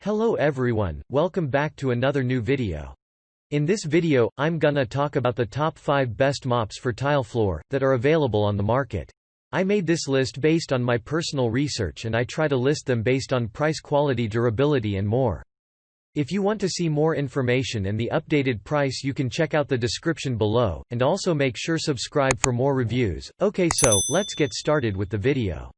Hello everyone, welcome back to another new video. In this video, I'm gonna talk about the top 5 best mops for tile floor, that are available on the market. I made this list based on my personal research and I try to list them based on price, quality, durability and more. If you want to see more information and the updated price, you can check out the description below, and also make sure subscribe for more reviews. Okay, so, let's get started with the video.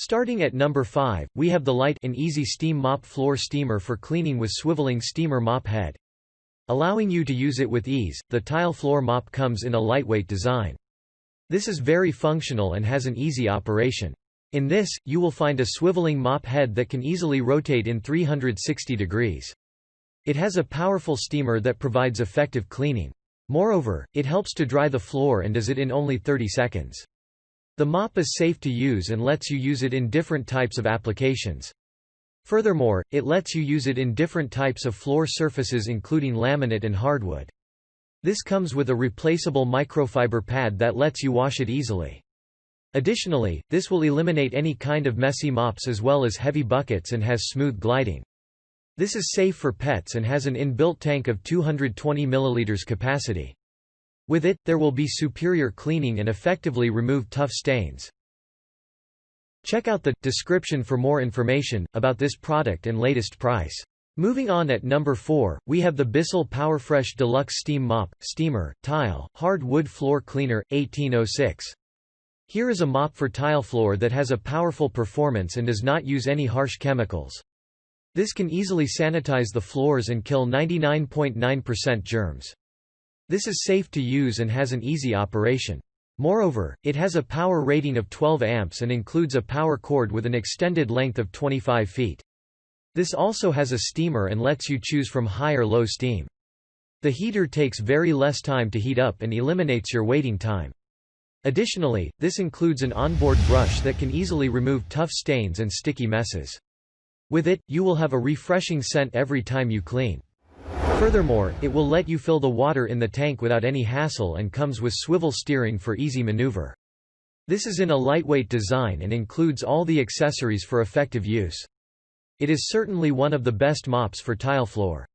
Starting at number 5, we have the Light and Easy Steam Mop Floor Steamer for cleaning with swiveling steamer mop head. Allowing you to use it with ease, the tile floor mop comes in a lightweight design. This is very functional and has an easy operation. In this, you will find a swiveling mop head that can easily rotate in 360 degrees. It has a powerful steamer that provides effective cleaning. Moreover, it helps to dry the floor and does it in only 30 seconds. The mop is safe to use and lets you use it in different types of applications. Furthermore, it lets you use it in different types of floor surfaces including laminate and hardwood. This comes with a replaceable microfiber pad that lets you wash it easily. Additionally, this will eliminate any kind of messy mops as well as heavy buckets and has smooth gliding. This is safe for pets and has an inbuilt tank of 220 ml capacity. With it, there will be superior cleaning and effectively remove tough stains. Check out the description for more information about this product and latest price. Moving on, at number 4, we have the Bissell Powerfresh Deluxe Steam Mop, Steamer, Tile, Hardwood Floor Cleaner, 1806. Here is a mop for tile floor that has a powerful performance and does not use any harsh chemicals. This can easily sanitize the floors and kill 99.9% germs. This is safe to use and has an easy operation. Moreover, it has a power rating of 12 amps and includes a power cord with an extended length of 25 feet. This also has a steamer and lets you choose from high or low steam. The heater takes very less time to heat up and eliminates your waiting time. Additionally, this includes an onboard brush that can easily remove tough stains and sticky messes. With it, you will have a refreshing scent every time you clean. Furthermore, it will let you fill the water in the tank without any hassle and comes with swivel steering for easy maneuver. This is in a lightweight design and includes all the accessories for effective use. It is certainly one of the best mops for tile floor.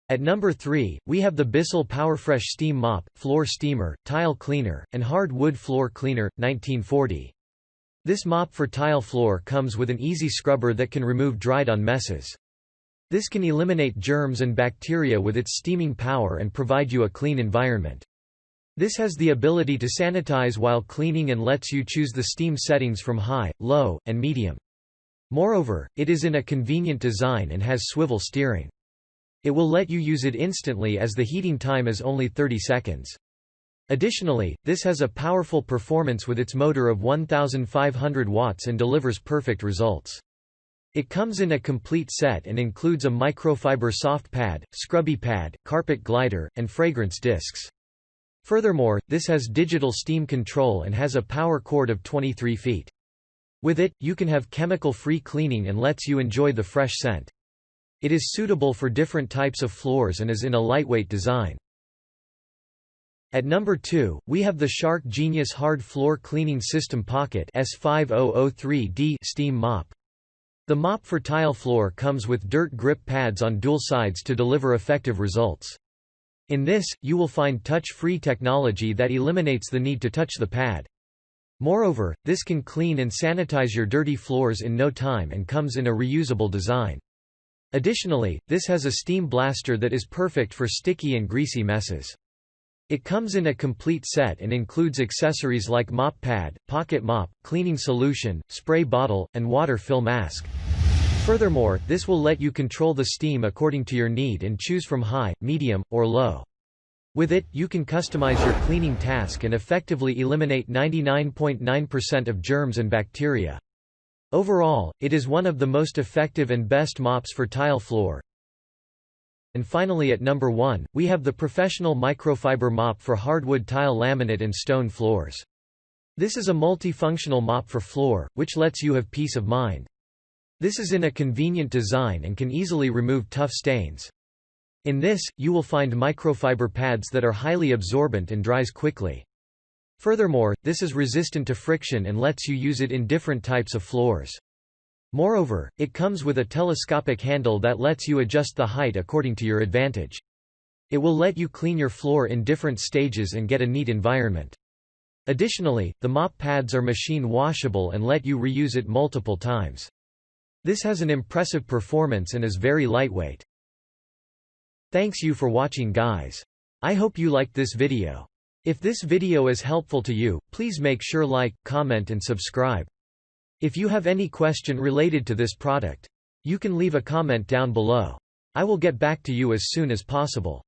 At number 3, we have the Bissell Powerfresh Steam Mop, Floor Steamer, Tile Cleaner, and Hardwood Floor Cleaner, 1940. This mop for tile floor comes with an easy scrubber that can remove dried-on messes. This can eliminate germs and bacteria with its steaming power and provide you a clean environment. This has the ability to sanitize while cleaning and lets you choose the steam settings from high, low, and medium. Moreover, it is in a convenient design and has swivel steering. It will let you use it instantly as the heating time is only 30 seconds. Additionally, this has a powerful performance with its motor of 1500 watts and delivers perfect results. It comes in a complete set and includes a microfiber soft pad, scrubby pad, carpet glider, and fragrance discs. Furthermore, this has digital steam control and has a power cord of 23 feet. With it, you can have chemical-free cleaning and lets you enjoy the fresh scent. It is suitable for different types of floors and is in a lightweight design. At number 2, we have the Shark Genius Hard Floor Cleaning System Pocket S5003D Steam Mop. The mop for tile floor comes with dirt grip pads on dual sides to deliver effective results. In this, you will find touch-free technology that eliminates the need to touch the pad. Moreover, this can clean and sanitize your dirty floors in no time and comes in a reusable design. Additionally, this has a steam blaster that is perfect for sticky and greasy messes. It comes in a complete set and includes accessories like mop pad, pocket mop, cleaning solution, spray bottle, and water fill mask. Furthermore, this will let you control the steam according to your need and choose from high, medium, or low. With it, you can customize your cleaning task and effectively eliminate 99.9% of germs and bacteria. Overall, it is one of the most effective and best mops for tile floor. And finally, at number 1, we have the Professional Microfiber Mop for Hardwood Tile Laminate and Stone Floors. This is a multifunctional mop for floor, which lets you have peace of mind. This is in a convenient design and can easily remove tough stains. In this, you will find microfiber pads that are highly absorbent and dries quickly. Furthermore, this is resistant to friction and lets you use it in different types of floors. Moreover, it comes with a telescopic handle that lets you adjust the height according to your advantage. It will let you clean your floor in different stages and get a neat environment. Additionally, the mop pads are machine washable and let you reuse it multiple times. This has an impressive performance and is very lightweight. Thanks you for watching, guys. I hope you liked this video. If this video is helpful to you, please make sure like, comment and subscribe. If you have any question related to this product, you can leave a comment down below. I will get back to you as soon as possible.